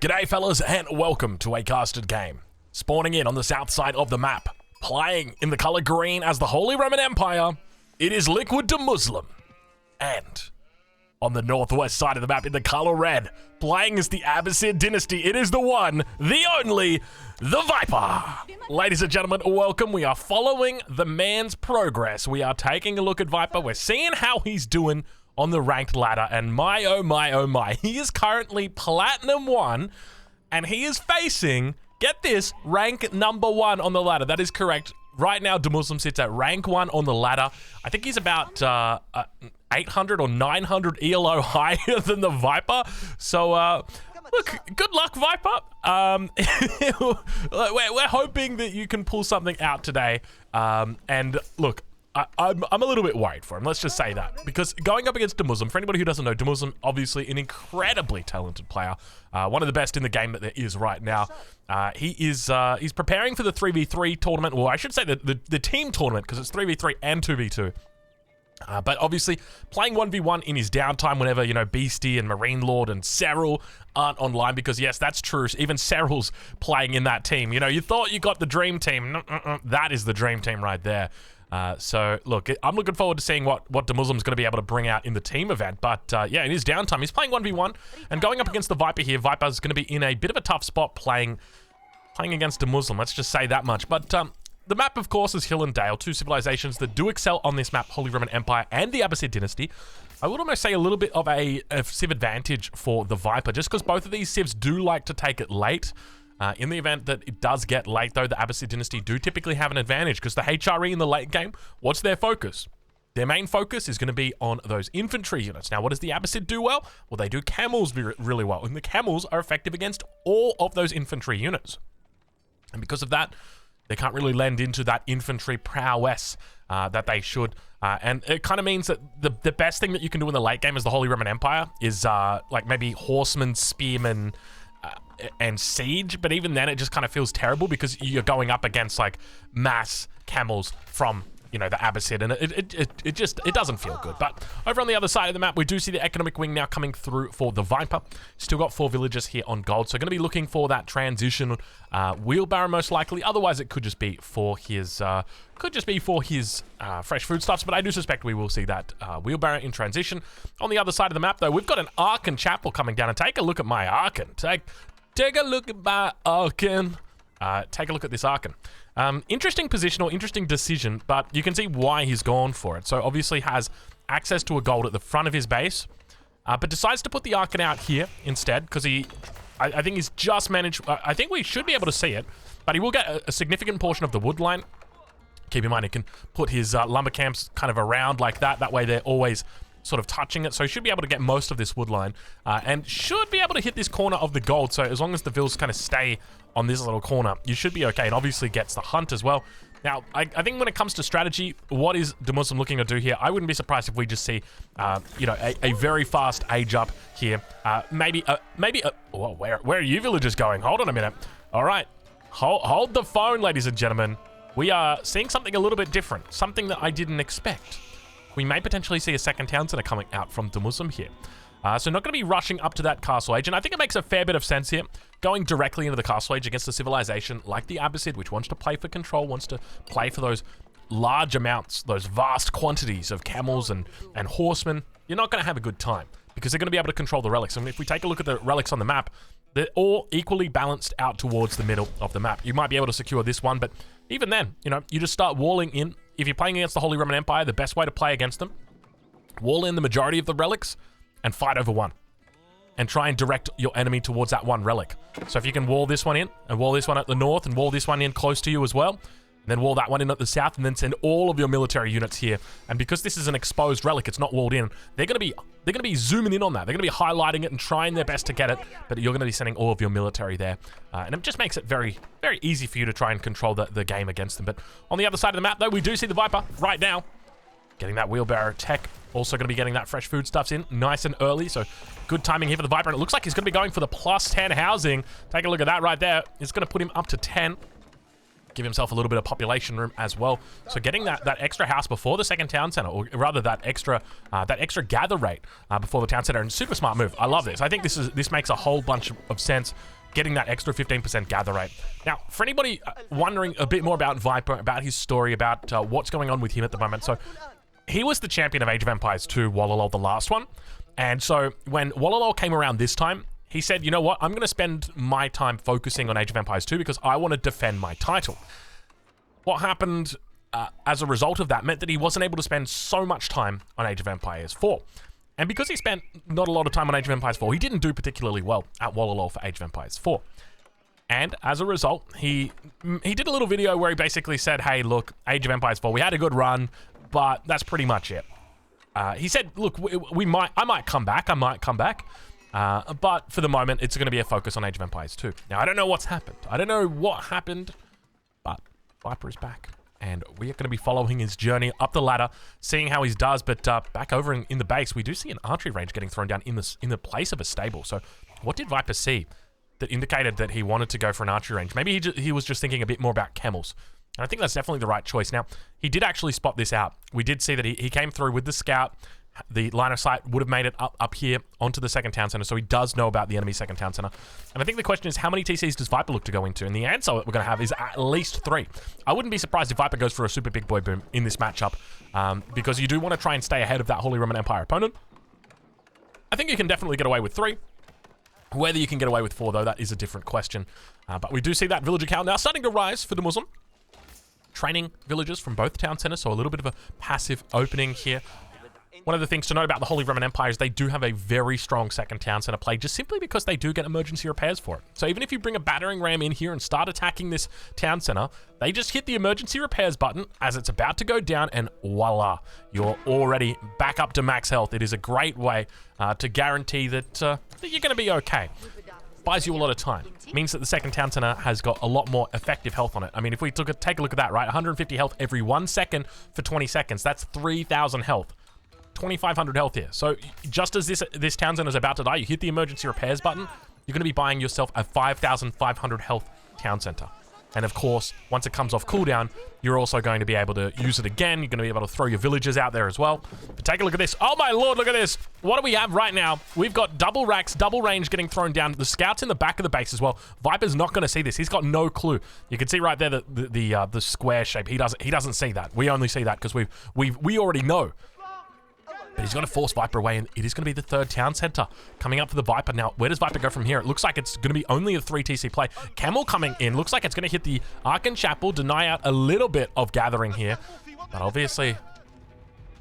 G'day fellas and welcome to a casted game. Spawning in on the south side of the map, playing in the colour green as the Holy Roman Empire, it is Liquid to Muslim. And on the northwest side of the map in the colour red, playing as the Abbasid dynasty, it is the one, the only, the Viper. Ladies and gentlemen, welcome. We are following the man's progress. We are taking a look at Viper. We're seeing how he's doing on the ranked ladder, and my oh my oh my, he is currently Platinum 1, and he is facing, get this, rank number 1 on the ladder. That is correct. Right now, Muslim sits at rank 1 on the ladder. I think he's about 800 or 900 ELO higher than the Viper. So, look, good luck, Viper. We're hoping that you can pull something out today. And look, I'm a little bit worried for him, let's just say that. Because going up against Muslim, for anybody who doesn't know, Muslim, obviously an incredibly talented player. One of the best in the game that there is right now. He's preparing for the 3v3 tournament, well, I should say the team tournament, because it's 3v3 and 2v2. But obviously, playing 1v1 in his downtime whenever, you know, Beastie and Marine Lord and Cyril aren't online, because yes, that's true, even Cyril's playing in that team. You know, you thought you got the dream team. That is the dream team right there. So, look, I'm looking forward to seeing what Muslim's going to be able to bring out in the team event. But, yeah, in his downtime, he's playing 1v1 and going up against the Viper here. Viper's going to be in a bit of a tough spot playing against Muslim. Let's just say that much. But the map, of course, is Hill and Dale, two civilizations that do excel on this map, Holy Roman Empire and the Abbasid dynasty. I would almost say a little bit of a civ advantage for the Viper, just because both of these civs do like to take it late. In the event that it does get late, though, the Abbasid dynasty do typically have an advantage, because the HRE in the late game, what's their focus? Their main focus is going to be on those infantry units. Now, what does the Abbasid do well? Well, they do camels really well, and the camels are effective against all of those infantry units. And because of that, they can't really lend into that infantry prowess that they should. And it kind of means that the best thing that you can do in the late game as the Holy Roman Empire is like maybe horsemen, spearmen, and siege, but even then it just kind of feels terrible because you're going up against like mass camels from, you know, the Abbasid, and it doesn't feel good. But over on the other side of the map, we do see the economic wing now coming through for the Viper. Still got 4 villages here on gold, so going to be looking for that transition wheelbarrow most likely. Otherwise, it could just be for his fresh foodstuffs. But I do suspect we will see that wheelbarrow in transition. On the other side of the map, though, we've got an Arkan chapel coming down, and take a look at my Arkan. Take a look at my Arkan. Take a look at this Arkan. Interesting position or interesting decision, but you can see why he's gone for it. So obviously has access to a gold at the front of his base, but decides to put the Arkan out here instead, because I think he's just managed, I think we should be able to see it, but he will get a significant portion of the wood line. Keep in mind, he can put his lumber camps kind of around like that. That way they're always sort of touching it, so he should be able to get most of this wood line, and should be able to hit this corner of the gold. So as long as the vills kind of stay on this little corner, you should be okay, and obviously gets the hunt as well. Now, I think when it comes to strategy, what is Muslim looking to do here? I wouldn't be surprised if we just see, you know, a very fast age up here. Oh, where are you villagers going? Hold on a minute. All right, hold the phone, ladies and gentlemen. We are seeing something a little bit different, something that I didn't expect. We may potentially see a second town center coming out from Muslim here. So not going to be rushing up to that castle age, and I think it makes a fair bit of sense here, going directly into the castle age against a civilization like the Abbasid, which wants to play for control, wants to play for those large amounts, those vast quantities of camels and horsemen. You're not going to have a good time, because they're going to be able to control the relics. And if we take a look at the relics on the map, they're all equally balanced out towards the middle of the map. You might be able to secure this one, but even then, you know, you just start walling in. If you're playing against the Holy Roman Empire, the best way to play against them, wall in the majority of the relics and fight over one. And try and direct your enemy towards that one relic. So if you can wall this one in, and wall this one at the north, and wall this one in close to you as well, and then wall that one in at the south, and then send all of your military units here. And because this is an exposed relic, it's not walled in, they're gonna be zooming in on that. They're gonna be highlighting it and trying their best to get it, but you're gonna be sending all of your military there. And it just makes it very, very easy for you to try and control the game against them. But on the other side of the map, though, we do see the Viper right now. Getting that wheelbarrow tech. Also going to be getting that fresh foodstuffs in nice and early. So good timing here for the Viper. And it looks like he's going to be going for the plus 10 housing. Take a look at that right there. It's going to put him up to 10. Give himself a little bit of population room as well. So getting that extra house before the second town center, or rather that extra gather rate before the town center, and super smart move. I love this. I think this makes a whole bunch of sense. getting that extra 15% gather rate. Now, for anybody wondering a bit more about Viper, about his story, about what's going on with him at the moment, so he was the champion of Age of Empires 2, Wololol, the last one. And so when Wololol came around this time, he said, you know what, I'm going to spend my time focusing on Age of Empires 2 because I want to defend my title. What happened as a result of that meant that he wasn't able to spend so much time on Age of Empires 4. And because he spent not a lot of time on Age of Empires 4, he didn't do particularly well at Wololol for Age of Empires 4. And as a result, he did a little video where he basically said, hey, look, Age of Empires 4, we had a good run, but that's pretty much it. He said, look, I might come back, but for the moment, it's going to be a focus on Age of Empires 2. Now, I don't know what's happened. I don't know what happened, but Viper is back. And we are going to be following his journey up the ladder, seeing how he does. But back over in the base, we do see an archery range getting thrown down in the place of a stable. So what did Viper see that indicated that he wanted to go for an archery range? Maybe he was just thinking a bit more about camels. And I think that's definitely the right choice. Now, he did actually spot this out. We did see that he came through with the scout. The line of sight would have made it up here onto the second town center, so he does know about the enemy second town center. And I think the question is, how many TCs does Viper look to go into? And the answer that we're going to have is at least 3. I wouldn't be surprised if Viper goes for a super big boy boom in this matchup, because you do want to try and stay ahead of that Holy Roman Empire opponent. I think you can definitely get away with 3. Whether you can get away with 4, though, that is a different question. But we do see that villager count now starting to rise for the Muslim. Training villagers from both town centers, so a little bit of a passive opening here. One of the things to note about the Holy Roman Empire is they do have a very strong second town center play, just simply because they do get emergency repairs for it. So even if you bring a battering ram in here and start attacking this town center, they just hit the emergency repairs button as it's about to go down, and voila, you're already back up to max health. It is a great way to guarantee that you're going to be okay. Buys you a lot of time. Means that the second town center has got a lot more effective health on it. I mean, if we take a look at that, right? 150 health every 1 second for 20 seconds. That's 3,000 health. 2,500 health here. So just as this town center is about to die, you hit the emergency repairs button, you're going to be buying yourself a 5,500 health town center. And of course, once it comes off cooldown, you're also going to be able to use it again. You're going to be able to throw your villagers out there as well. But take a look at this. Oh my lord, look at this. What do we have right now? We've got double racks, double range getting thrown down. The scout's in the back of the base as well. Viper's not going to see this. He's got no clue. You can see right there the square shape. He doesn't see that. We only see that because we already know. But he's going to force Viper away, and it is going to be the third town center coming up for the Viper. Now, where does Viper go from here? It looks like it's going to be only a 3 TC play. Camel coming in. Looks like it's going to hit the Archon Chapel, deny out a little bit of gathering here. But obviously,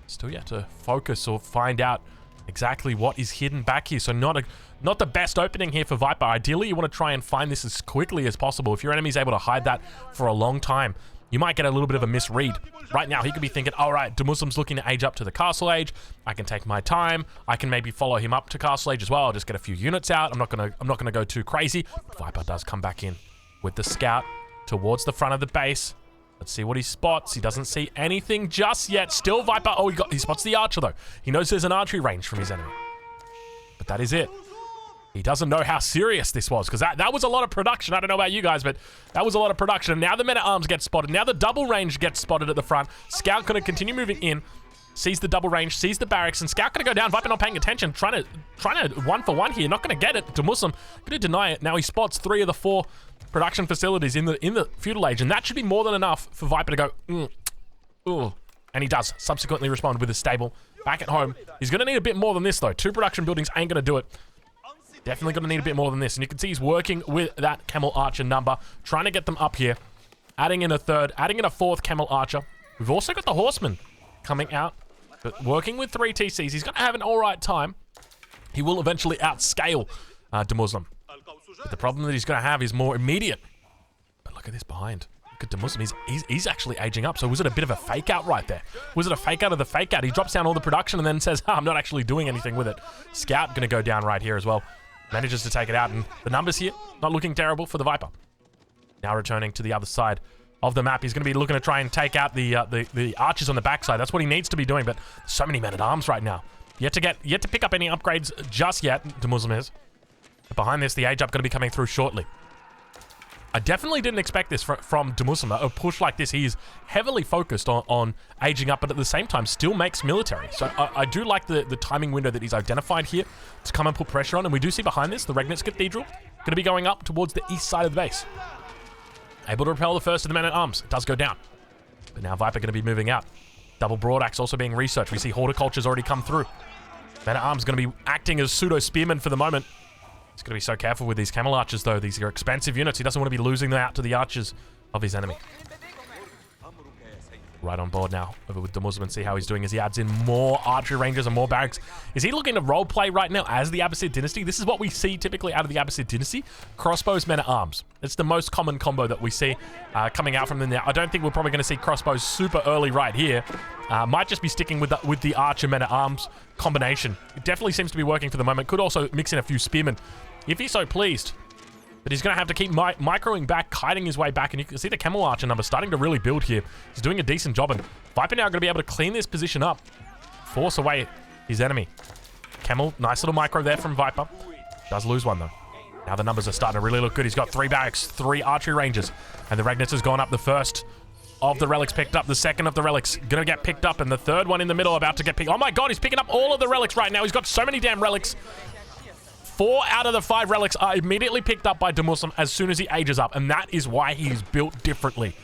still yet to focus or find out exactly what is hidden back here. So not the best opening here for Viper. Ideally, you want to try and find this as quickly as possible. If your enemy's able to hide that for a long time, you might get a little bit of a misread. Right now, he could be thinking, all right, the Muslim's looking to age up to the castle age. I can take my time. I can maybe follow him up to castle age as well. I'll just get a few units out. I'm not gonna go too crazy. But Viper does come back in with the scout towards the front of the base. Let's see what he spots. He doesn't see anything just yet. Still Viper. Oh, he spots the archer though. He knows there's an archery range from his enemy. But that is it. He doesn't know how serious this was, because that was a lot of production. I don't know about you guys, but that was a lot of production. Now the men-at-arms get spotted. Now the double range gets spotted at the front. Scout going to continue moving in. Sees the double range, sees the barracks, and Scout going to go down. Viper not paying attention, trying to 1 for 1 here. Not going to get it to Muslim. Going to deny it. Now he spots 3 of the 4 production facilities in the feudal age, and that should be more than enough for Viper to go, ooh. And he does subsequently respond with a stable back at home. He's going to need a bit more than this, though. 2 production buildings ain't going to do it. Definitely going to need a bit more than this. And you can see he's working with that Camel Archer number, trying to get them up here. Adding in a 3rd, adding in a 4th Camel Archer. We've also got the Horseman coming out, but working with 3 TCs. He's going to have an all right time. He will eventually outscale the Muslim. But the problem that he's going to have is more immediate. But look at this behind. Look at the Muslim. He's actually aging up. So was it a bit of a fake out right there? Was it a fake out of the fake out? He drops down all the production and then says, I'm not actually doing anything with it. Scout going to go down right here as well. Manages to take it out, and the numbers here not looking terrible for the Viper. Now returning to the other side of the map, he's going to be looking to try and take out the archers on the backside. That's what he needs to be doing, but so many men-at-arms right now. Yet to pick up any upgrades just yet, the Muslim is. But behind this, the age up going to be coming through shortly. I definitely didn't expect this from Demuslim. A push like this, he is heavily focused on aging up, but at the same time still makes military. So I do like the timing window that he's identified here to come and put pressure on. And we do see behind this, the Regnitz Cathedral going to be going up towards the east side of the base. Able to repel the first of the men-at-arms. It does go down. But now Viper going to be moving out. Double broadaxe also being researched. We see horticulture's already come through. Men-at-arms going to be acting as pseudo-spearmen for the moment. He's got to be so careful with these camel archers, though. These are expensive units. He doesn't want to be losing them out to the archers of his enemy. Right on board now over with the Muslim and see how he's doing as he adds in more archery ranges and more barracks. Is he looking to roleplay right now as the Abbasid dynasty? This is what we see typically out of the Abbasid dynasty. Crossbows, men-at-arms. It's the most common combo that we see coming out from them now. I don't think we're probably going to see crossbows super early right here. Might just be sticking with the archer men-at-arms combination. It definitely seems to be working for the moment. Could also mix in a few spearmen if he's so pleased. But he's going to have to keep microing back, kiting his way back, and you can see the Camel Archer number starting to really build here. He's doing a decent job, and Viper now going to be able to clean this position up, force away his enemy. Camel, nice little micro there from Viper. Does lose one, though. Now the numbers are starting to really look good. He's got 3 barracks, 3 archery ranges, and the Regnitz has gone up. The first of the relics picked up, the second of the relics going to get picked up, and the third one in the middle about to get picked. Oh my god, he's picking up all of the relics right now. He's got so many damn relics. 4 out of the 5 relics are immediately picked up by the Muslim as soon as he ages up, and that is why he's built differently.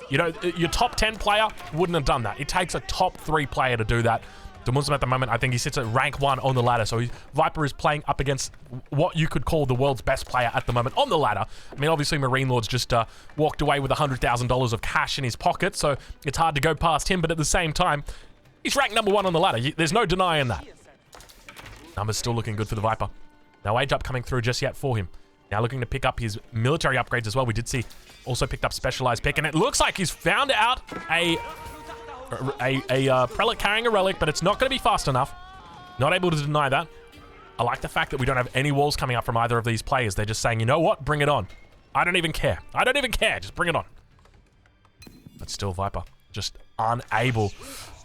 You know, your top 10 player wouldn't have done that. It takes a top 3 player to do that. The Muslim at the moment, I think he sits at rank 1 on the ladder, so Viper is playing up against what you could call the world's best player at the moment on the ladder. I mean, obviously, Marine Lord's just walked away with $100,000 of cash in his pocket, so it's hard to go past him, but at the same time, he's ranked number 1 on the ladder. There's no denying that. Numbers still looking good for the Viper. No age up coming through just yet for him. Now looking to pick up his military upgrades as well. We did see also picked up specialized pick, and it looks like he's found out a prelate carrying a relic, but it's not going to be fast enough. Not able to deny that. I like the fact that we don't have any walls coming up from either of these players. They're just saying, you know what? Bring it on. I don't even care. I don't even care. Just bring it on. But still Viper just unable.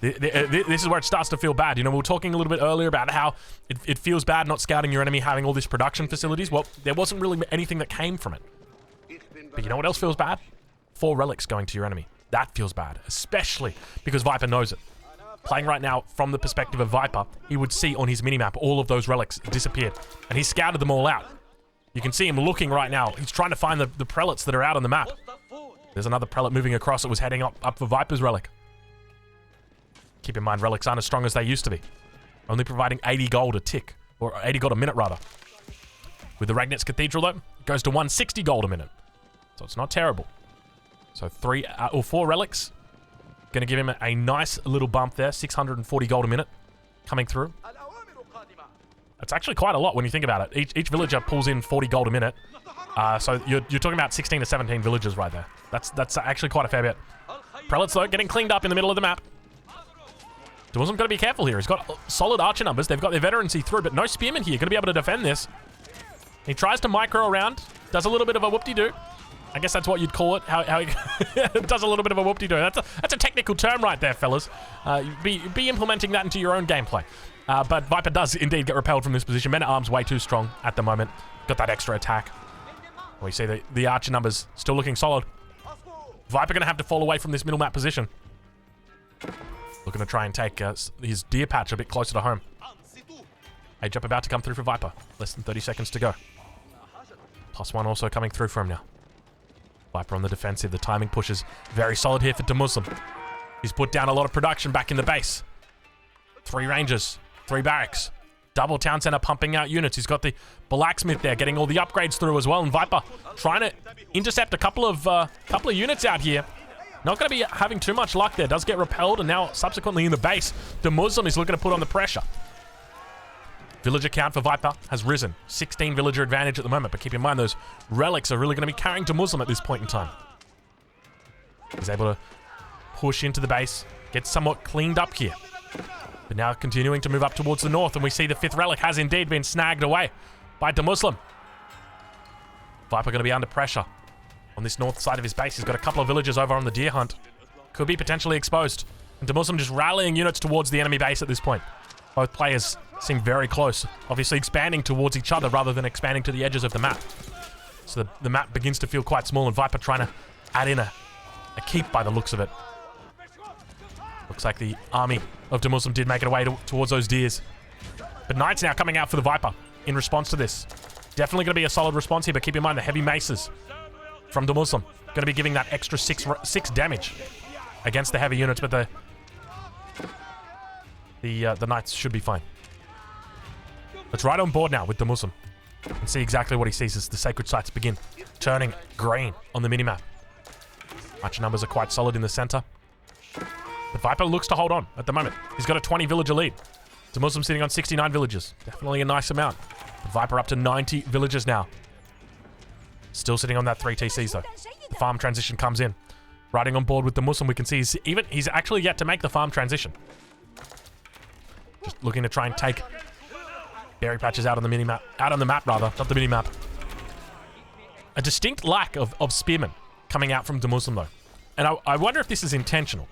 This is where it starts to feel bad. You know, we were talking a little bit earlier about how it feels bad not scouting your enemy, having all these production facilities. Well, there wasn't really anything that came from it. But you know what else feels bad? 4 relics going to your enemy. That feels bad, especially because Viper knows it. Playing right now from the perspective of Viper, he would see on his minimap all of those relics disappeared, and he scouted them all out. You can see him looking right now. He's trying to find the prelates that are out on the map. There's another prelate moving across that was heading up for Viper's relic. Keep in mind, relics aren't as strong as they used to be. Only providing 80 gold a tick, or 80 gold a minute, rather. With the Regnitz Cathedral, though, it goes to 160 gold a minute. So it's not terrible. So 3 or 4 relics. Going to give him a nice little bump there. 640 gold a minute coming through. It's actually quite a lot when you think about it. Each villager pulls in 40 gold a minute. So you're talking about 16 to 17 villagers right there. That's actually quite a fair bit. Prelates, though, getting cleaned up in the middle of the map. The Muslim's got to be careful here. He's got solid archer numbers. They've got their veterancy through, but no spearmen here. Going to be able to defend this. He tries to micro around. Does a little bit of a whoop-de-doo. I guess that's what you'd call it. How he does a little bit of a whoop-de-doo. That's a technical term right there, fellas. Be implementing that into your own gameplay. But Viper does indeed get repelled from this position. Men-at-arms way too strong at the moment. Got that extra attack. We see the archer numbers still looking solid. Viper going to have to fall away from this middle map position. Looking to try and take his deer patch a bit closer to home. Age up about to come through for Viper. Less than 30 seconds to go. +1 also coming through for him now. Viper on the defensive. The timing push is very solid here for Muslim. He's put down a lot of production back in the base. 3 rangers, 3 barracks. Double town center pumping out units. He's got the blacksmith there getting all the upgrades through as well. And Viper trying to intercept a couple of units out here. Not going to be having too much luck there. Does get repelled, and now subsequently in the base, the Muslim is looking to put on the pressure. Villager count for Viper has risen. 16 villager advantage at the moment, but keep in mind those relics are really going to be carrying to Muslim at this point in time. He's able to push into the base, get somewhat cleaned up here. But now continuing to move up towards the north, and we see the 5th relic has indeed been snagged away by the Muslim. Viper going to be under pressure. On this north side of his base, he's got a couple of villagers over on the deer hunt. Could be potentially exposed. And the Muslim just rallying units towards the enemy base at this point. Both players seem very close. Obviously expanding towards each other rather than expanding to the edges of the map. So the map begins to feel quite small, and Viper trying to add in a keep by the looks of it. Looks like the army of the Muslim did make it away towards those deers. But Knight's now coming out for the Viper in response to this. Definitely going to be a solid response here, but keep in mind the heavy maces from the Muslim. Going to be giving that extra six damage against the heavy units, but the knights should be fine. Let's ride on board now with the Muslim and see exactly what he sees as the sacred sites begin turning green on the minimap. Archer numbers are quite solid in the center. But Viper looks to hold on at the moment. He's got a 20 villager lead. The Muslim sitting on 69 villagers. Definitely a nice amount. But Viper up to 90 villagers now. Still sitting on that 3 TCs though. The farm transition comes in. Riding on board with the Muslim, we can see he's actually yet to make the farm transition. Just looking to try and take berry patches out on the minimap. Out on the map rather, not the minimap. A distinct lack of spearmen coming out from the Muslim though. And I wonder if this is intentional.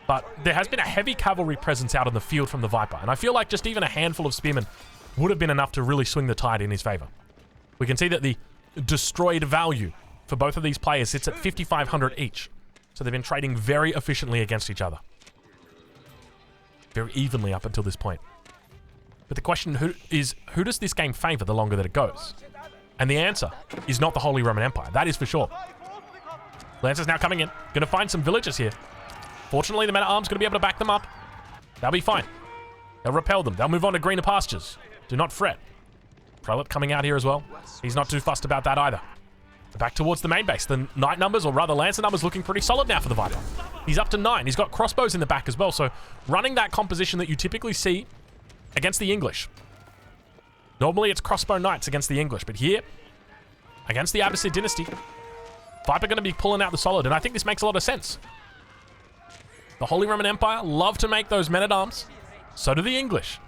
But there has been a heavy cavalry presence out on the field from the Viper. And I feel like just even a handful of spearmen would have been enough to really swing the tide in his favor. We can see that the destroyed value for both of these players sits at 5,500 each. So they've been trading very efficiently against each other. Very evenly up until this point. But the question who does this game favor the longer that it goes? And the answer is not the Holy Roman Empire. That is for sure. Lancers now coming in. Going to find some villagers here. Fortunately, the men-at-arms going to be able to back them up. They'll be fine. They'll repel them. They'll move on to greener pastures. Do not fret. Prelate coming out here as well. He's not too fussed about that either. Back towards the main base. The knight numbers, or rather lancer numbers, looking pretty solid now for the Viper. He's up to 9. He's got crossbows in the back as well, so running that composition that you typically see against the English. Normally it's crossbow knights against the English, but here, against the Abbasid dynasty, Viper going to be pulling out the solid, and I think this makes a lot of sense. The Holy Roman Empire love to make those men-at-arms. So do the English.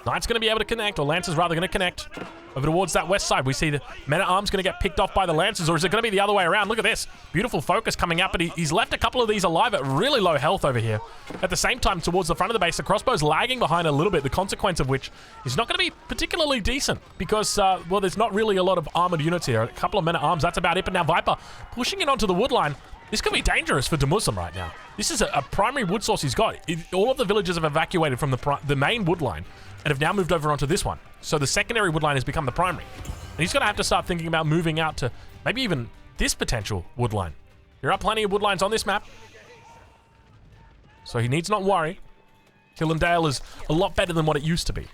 Knight's going to be able to connect, or Lancer's rather going to connect. Over towards that west side, we see the men-at-arms going to get picked off by the Lancers, or is it going to be the other way around? Look at this. Beautiful focus coming up, but he's left a couple of these alive at really low health over here. At the same time, towards the front of the base, the crossbow's lagging behind a little bit, the consequence of which is not going to be particularly decent because, well, there's not really a lot of armored units here. A couple of men-at-arms, that's about it, but now Viper pushing it onto the wood line. This could be dangerous for the Muslim right now. This is a primary wood source he's got. All of the villagers have evacuated from the main wood line and have now moved over onto this one. So the secondary wood line has become the primary. And he's going to have to start thinking about moving out to maybe even this potential wood line. There are plenty of wood lines on this map. So he needs not worry. Hill and Dale is a lot better than what it used to be.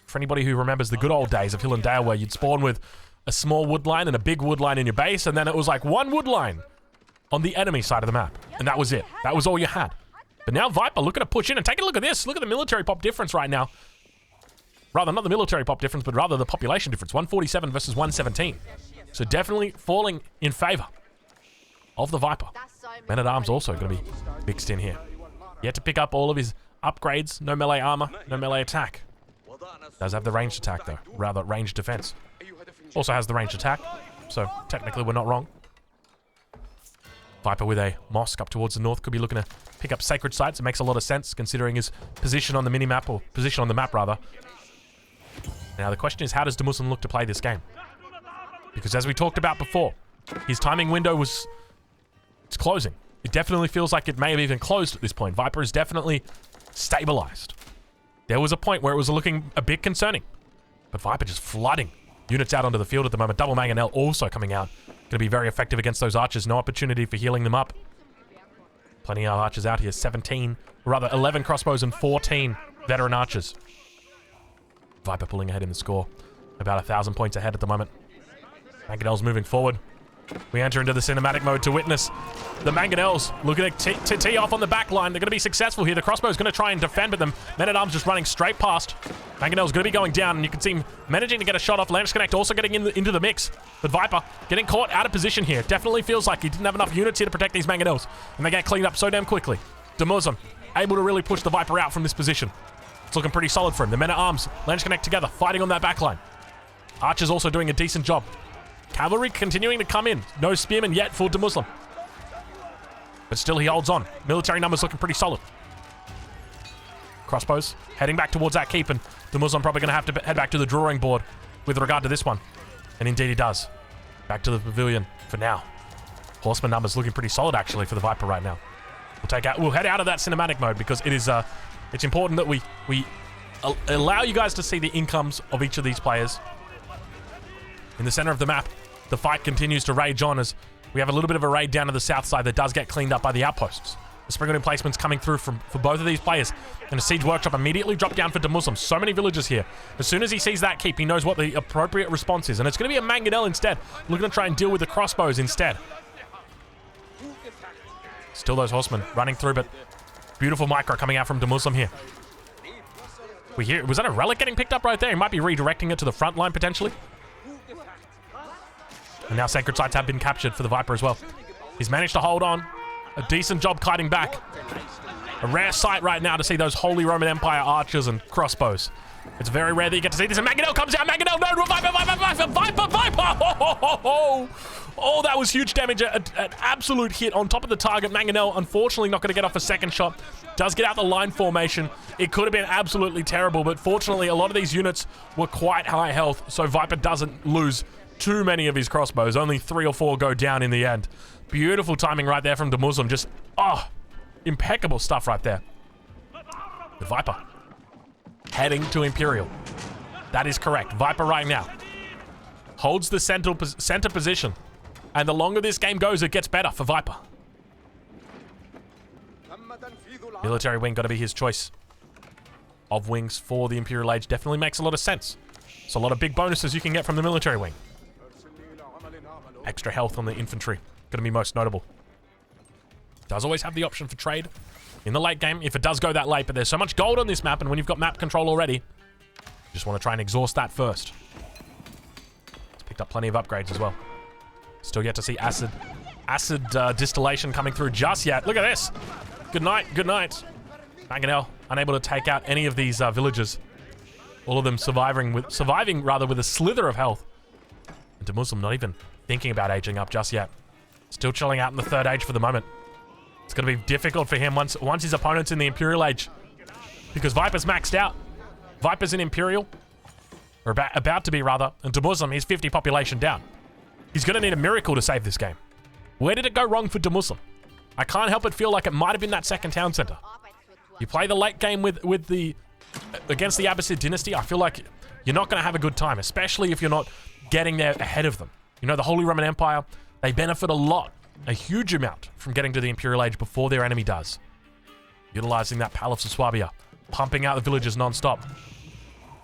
For anybody who remembers the good old days of Hill and Dale where you'd spawn with a small wood line and a big wood line in your base, and then it was like one wood line on the enemy side of the map. And that was it. That was all you had. But now Viper looking to push in and take a look at this. Look at the military pop difference right now. Rather, not the military pop difference, but rather the population difference. 147 versus 117. So definitely falling in favor of the Viper. Men-at-arms also going to be mixed in here. Yet to pick up all of his upgrades. No melee armor, no melee attack. Does have the ranged attack though. Rather, ranged defense. Also has the ranged attack. So technically we're not wrong. Viper with a mosque up towards the north could be looking to pick up sacred sites. It makes a lot of sense considering his position on the minimap, or position on the map rather. Now the question is, how does the Muslim look to play this game? Because as we talked about before, his timing window it's closing. It definitely feels like it may have even closed at this point. Viper is definitely stabilized. There was a point where it was looking a bit concerning, but Viper just flooding units out onto the field at the moment. Double Mangonel also coming out. Going to be very effective against those archers. No opportunity for healing them up. Plenty of archers out here. 17, or rather 11 crossbows and 14 veteran archers. Viper pulling ahead in the score. About 1,000 points ahead at the moment. Mangonel's moving forward. We enter into the cinematic mode to witness the Mangonels looking to tee off on the back line. They're going to be successful here. The crossbow's going to try and defend, but the men-at-arms just running straight past. Mangonel's going to be going down, and you can see him managing to get a shot off. Lance Connect also getting into the mix. But Viper getting caught out of position here. Definitely feels like he didn't have enough units here to protect these Mangonels. And they get cleaned up so damn quickly. The Muslim able to really push the Viper out from this position. It's looking pretty solid for him. The men-at-arms, Lance Connect together, fighting on that back line. Archer's also doing a decent job. Cavalry continuing to come in. No spearmen yet for the Muslim. But still he holds on. Military numbers looking pretty solid. Crossbows heading back towards that keep, and the Muslim probably going to have to head back to the drawing board with regard to this one. And indeed he does. Back to the pavilion for now. Horseman numbers looking pretty solid actually for the Viper right now. We'll head out of that cinematic mode because it is it's important that we allow you guys to see the incomes of each of these players. in the center of the map. The fight continues to rage on as we have a little bit of a raid down to the south side that does get cleaned up by the outposts. The Sprinkled emplacements coming through for both of these players. And a Siege Workshop immediately dropped down for Muslim. So many villagers here. As soon as he sees that keep, he knows what the appropriate response is. And it's going to be a Mangonel instead. Looking to try and deal with the crossbows instead. Still those horsemen running through, but beautiful micro coming out from Muslim here. We hear, was that a relic getting picked up right there? He might be redirecting it to the front line potentially. And now Sacred Sites have been captured for the Viper as well. He's managed to hold on. A decent job kiting back. A rare sight right now to see those Holy Roman Empire archers and crossbows. It's very rare that you get to see this. And Mangonel comes out. Mangonel, no, Viper. Oh, that was huge damage. An absolute hit on top of the target. Mangonel, unfortunately, not going to get off a second shot. Does get out the line formation. It could have been absolutely terrible, but fortunately, a lot of these units were quite high health, so Viper doesn't lose too many of his crossbows. Only 3 or 4 go down in the end. Beautiful timing right there from the Muslim. Just, impeccable stuff right there. The Viper heading to Imperial. That is correct. Viper right now holds the center position. And the longer this game goes, it gets better for Viper. Military wing got to be his choice of wings for the Imperial Age. Definitely makes a lot of sense. So a lot of big bonuses you can get from the military wing. Extra health on the infantry. Going to be most notable. Does always have the option for trade in the late game if it does go that late, but there's so much gold on this map, and when you've got map control already, you just want to try and exhaust that first. It's picked up plenty of upgrades as well. Still yet to see acid distillation coming through just yet. Look at this. Good night. Mangonel unable to take out any of these villagers. All of them surviving with a slither of health. And Muslim not even thinking about aging up just yet. Still chilling out in the 3rd age for the moment. It's going to be difficult for him once his opponent's in the Imperial Age. Because Viper's maxed out. Viper's in Imperial. Or about to be, rather. And Muslim, he's 50 population down. He's going to need a miracle to save this game. Where did it go wrong for Muslim? I can't help but feel like it might have been that second town center. You play the late game against the Abbasid dynasty, I feel like you're not going to have a good time, especially if you're not getting there ahead of them. You know, the Holy Roman Empire, they benefit a huge amount from getting to the Imperial Age before their enemy does. Utilizing that Palace of Swabia, pumping out the villages non-stop.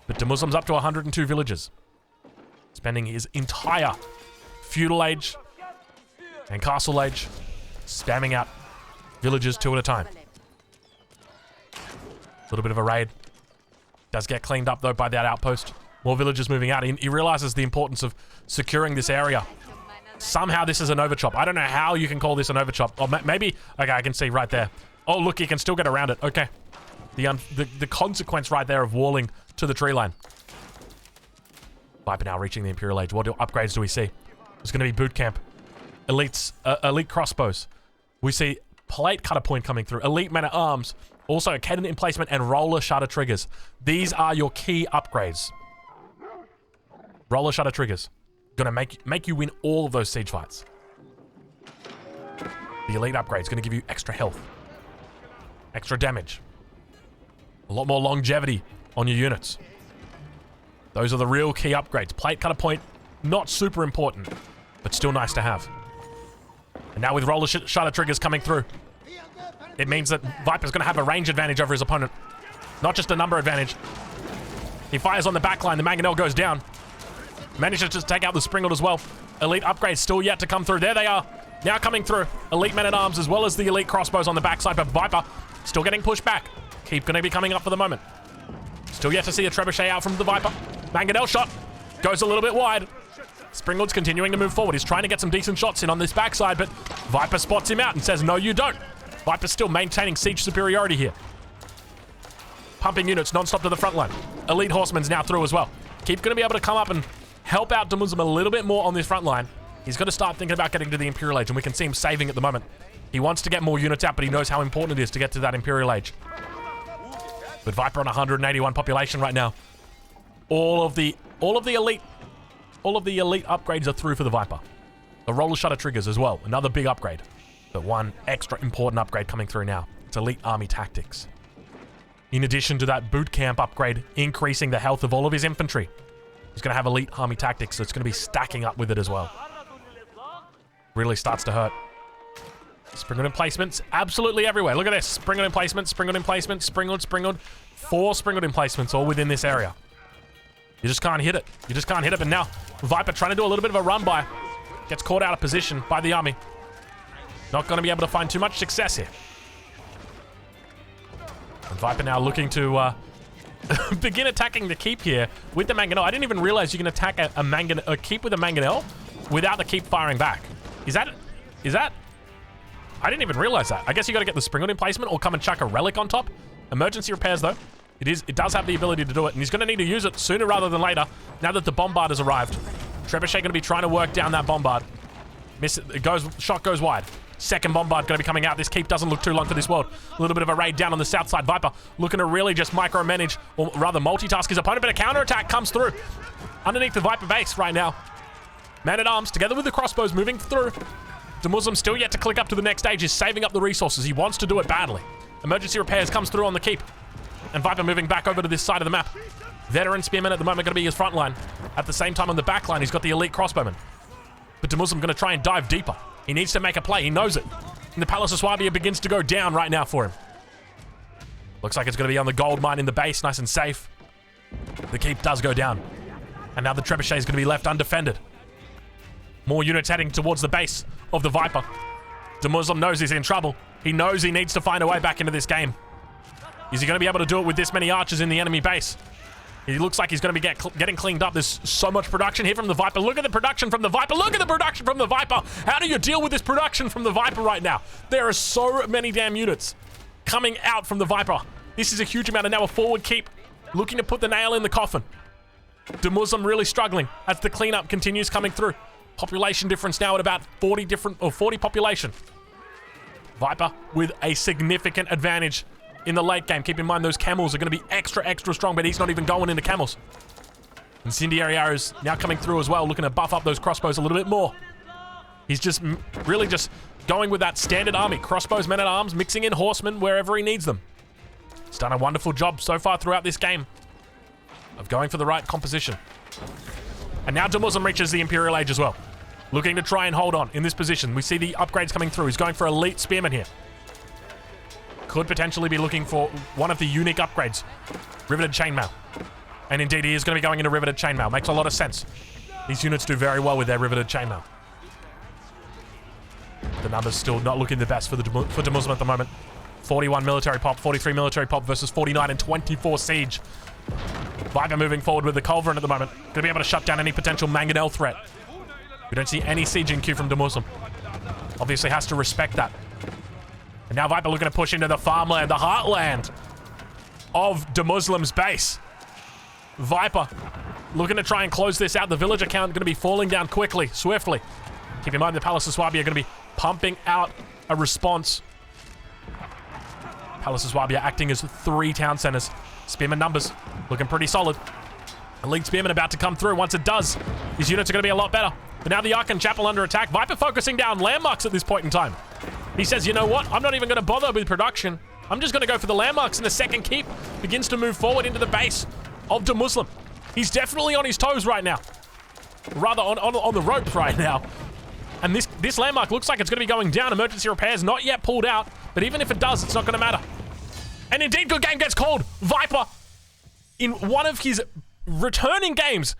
But Muslim's up to 102 villages. Spending his entire feudal age and castle age spamming out villages 2 at a time. A little bit of a raid. Does get cleaned up though by that outpost. More villagers moving out. He realizes the importance of securing this area. Somehow this is an overchop. I don't know how you can call this an overchop. Or maybe, okay, I can see right there. Oh, look, you can still get around it. Okay. The consequence right there of walling to the tree line. Viper now reaching the Imperial Age. What upgrades do we see? There's going to be boot camp. Elite crossbows. We see plate cutter point coming through. Elite men at arms. Also, cannon emplacement and roller shutter triggers. These are your key upgrades. Roller shutter triggers. Gonna make you win all of those siege fights. The elite upgrade's gonna give you extra health. Extra damage. A lot more longevity on your units. Those are the real key upgrades. Plate cutter point, not super important, but still nice to have. And now with roller shutter triggers coming through, it means that Viper's going to have a range advantage over his opponent. Not just a number advantage. He fires on the back line. The Mangonel goes down. Manages to take out the Springled as well. Elite upgrades still yet to come through. There they are. Now coming through. Elite men-at-arms as well as the elite crossbows on the backside. But Viper still getting pushed back. Keep going to be coming up for the moment. Still yet to see a trebuchet out from the Viper. Mangonel shot. Goes a little bit wide. Springled's continuing to move forward. He's trying to get some decent shots in on this backside, but Viper spots him out and says, no, you don't. Viper's still maintaining siege superiority here. Pumping units non-stop to the front line. Elite horsemen's now through as well. Keep going to be able to come up and help out Muslim a little bit more on this front line. He's going to start thinking about getting to the Imperial Age, and we can see him saving at the moment. He wants to get more units out, but he knows how important it is to get to that Imperial Age. But Viper on 181 population right now. All of the elite upgrades are through for the Viper. The roller shutter triggers as well. Another big upgrade. But one extra important upgrade coming through now. It's elite army tactics. In addition to that boot camp upgrade, increasing the health of all of his infantry. He's going to have elite army tactics, so it's going to be stacking up with it as well. Really starts to hurt. Springwood emplacements absolutely everywhere. Look at this. Springwood emplacements, Springwood emplacements, Springwood. 4 Springwood emplacements all within this area. You just can't hit it. You just can't hit it. But now, Viper trying to do a little bit of a run by. Gets caught out of position by the army. Not going to be able to find too much success here. And Viper now looking to begin attacking the keep here with the mangonel. I didn't even realize you can attack a keep with a mangonel without the keep firing back. Is that? I didn't even realize that. I guess you got to get the Springwood emplacement or come and chuck a relic on top. Emergency repairs though. It does have the ability to do it, and he's going to need to use it sooner rather than later now that the bombard has arrived. Trebuchet going to be trying to work down that bombard. Miss it. Shot goes wide. Second bombard going to be coming out. This keep doesn't look too long for this world. A little bit of a raid down on the south side. Viper looking to really just micromanage, or rather multitask his opponent, but a counterattack comes through underneath the Viper base right now. Man-at-Arms together with the crossbows moving through. The Muslim still yet to click up to the next stage, is saving up the resources. He wants to do it badly. Emergency repairs comes through on the keep. And Viper moving back over to this side of the map. Veteran Spearman at the moment going to be his front line. At the same time on the back line, he's got the elite crossbowman. But the Muslim going to try and dive deeper. He needs to make a play. He knows it. And the Palace of Swabia begins to go down right now for him. Looks like it's going to be on the gold mine in the base, nice and safe. The keep does go down. And now the Trebuchet is going to be left undefended. More units heading towards the base of the Viper. The Muslim knows he's in trouble. He knows he needs to find a way back into this game. Is he going to be able to do it with this many archers in the enemy base? He looks like he's going to be getting cleaned up. There's so much production here from the Viper. Look at the production from the Viper. Look at the production from the Viper. How do you deal with this production from the Viper right now? There are so many damn units coming out from the Viper. This is a huge amount. And now a forward keep looking to put the nail in the coffin. The Muslim really struggling as the cleanup continues coming through. Population difference now at about 40 population. Viper with a significant advantage in the late game. Keep in mind those camels are going to be extra strong, but he's not even going into camels. Incendiary arrows now coming through as well, looking to buff up those crossbows a little bit more. He's just really just going with that standard army. Crossbows, men-at-arms, mixing in horsemen wherever he needs them. He's done a wonderful job so far throughout this game of going for the right composition. And now Muslim reaches the Imperial Age as well. Looking to try and hold on in this position. We see the upgrades coming through. He's going for elite spearmen here. Could potentially be looking for one of the unique upgrades. Riveted chainmail. And indeed, he is going to be going into riveted chainmail. Makes a lot of sense. These units do very well with their riveted chainmail. The numbers still not looking the best for the Muslim at the moment. 41 military pop, 43 military pop versus 49 and 24 siege. Viper moving forward with the culverin at the moment. Going to be able to shut down any potential mangonel threat. We don't see any siege in queue from the Muslim. Obviously has to respect that. And now Viper looking to push into the farmland, the heartland of the Muslim's base. Viper looking to try and close this out. The villager count going to be falling down quickly, swiftly. Keep in mind the Palace of Swabia are going to be pumping out a response. Palace of Swabia acting as 3 town centers. Spearman numbers looking pretty solid. Elite Spearman about to come through. Once it does, these units are going to be a lot better. But now the Archon Chapel under attack. Viper focusing down landmarks at this point in time. He says, you know what? I'm not even going to bother with production. I'm just going to go for the landmarks, and the second keep begins to move forward into the base of the Muslim. He's definitely on his toes right now. Rather, on the ropes right now. And this landmark looks like it's going to be going down. Emergency repairs not yet pulled out, but even if it does, it's not going to matter. And indeed, good game gets called. Viper, in one of his returning games,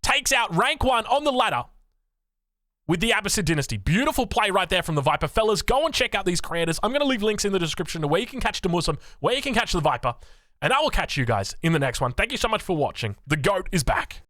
takes out rank 1 on the ladder with the Abbasid dynasty. Beautiful play right there from the Viper. Fellas, go and check out these creators. I'm going to leave links in the description to where you can catch the Muslim, where you can catch the Viper, and I will catch you guys in the next one. Thank you so much for watching. The GOAT is back.